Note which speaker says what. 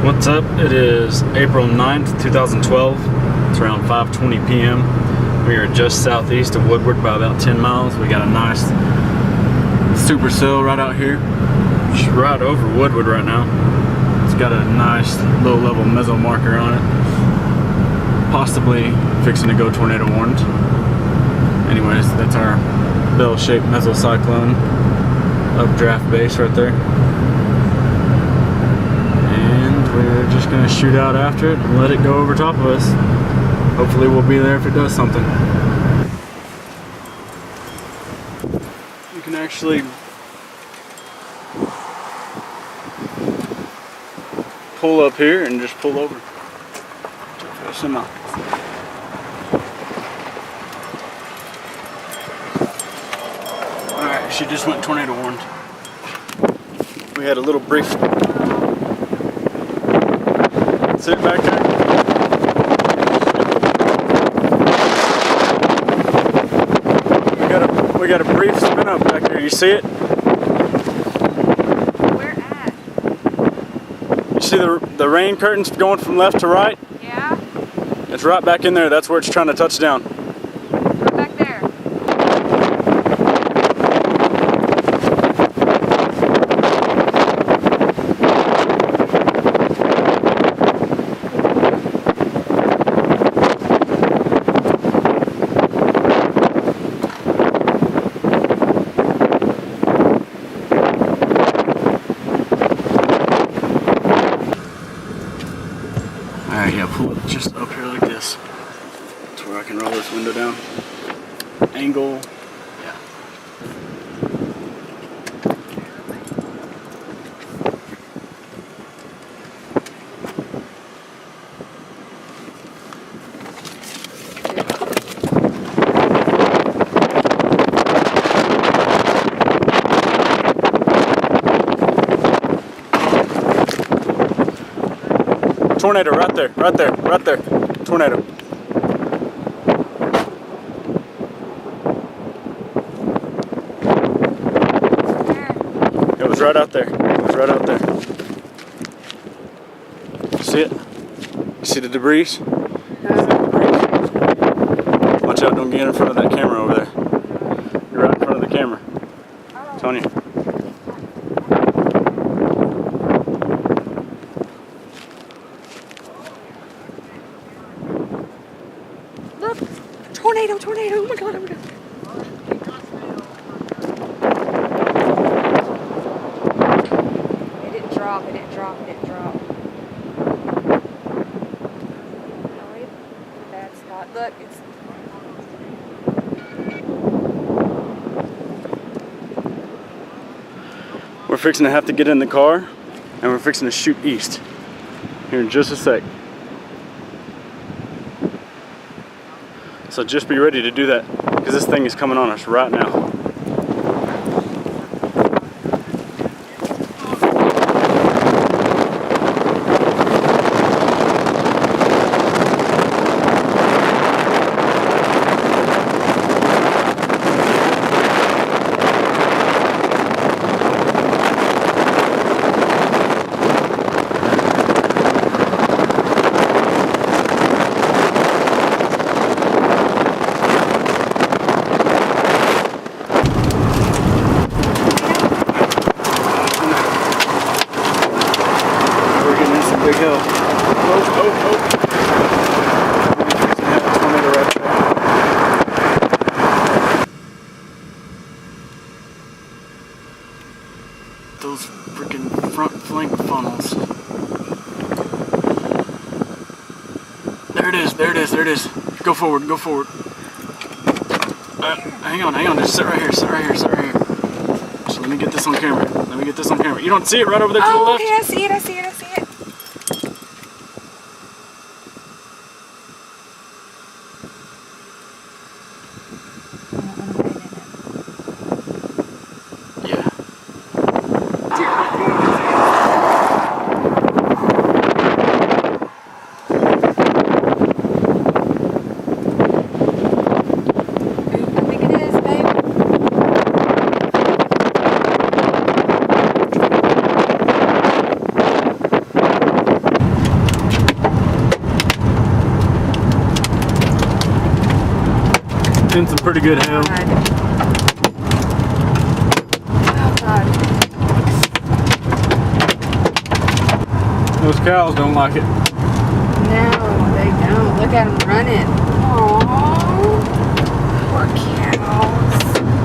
Speaker 1: What's up? It is April 9th, 2012. It's around 5:20 p.m. We are just southeast of Woodward by about 10 miles. We got a nice supercell right out here. Just right over Woodward right now. It's got a nice low level meso marker on it. Possibly fixing to go tornado warned. Anyways, that's our bell-shaped mesocyclone updraft base right there. We're just going to shoot out after it and let it go over top of us. Hopefully we'll be there if it does something. You can actually pull up here and just pull over. Alright, she just went tornado warned. We had a little brief. Sit back there. We got a brief spin up back there. You see it?
Speaker 2: Where at?
Speaker 1: You see the rain curtains going from left to right?
Speaker 2: Yeah.
Speaker 1: It's right back in there. That's where it's trying to touch down.
Speaker 2: Right back there.
Speaker 1: Alright, yeah, pull it just up here like this. That's where I can roll this window down. Angle, yeah. Tornado right there, right there, right there. Tornado. It was right out there. It was right out there. See it? You see the debris? Watch out, don't get in front of that camera over there. You're right in front of the camera. I'm telling you.
Speaker 2: Look! Tornado, tornado! Oh my god, oh my god. It didn't drop, it didn't drop, it didn't drop. No, that's not. Look, it's.
Speaker 1: We're fixing to have to get in the car and we're fixing to shoot east. Here in just a sec. So just be ready to do that, because this thing is coming on us right now. Big hill. Oh. Tornado right there. Those freaking front flank funnels. There it is, there it is, there it is. Go forward, go forward. Hang on, just sit right here, sit right here, sit right here. So let me get this on camera. Let me get this on camera. You don't see it right over there to the left?
Speaker 2: Okay, I see it, I see it, I see it.
Speaker 1: in some pretty good hail.
Speaker 2: God. Oh, God.
Speaker 1: Those cows don't like it.
Speaker 2: No, they don't. Look at them running. Aww. Poor cows.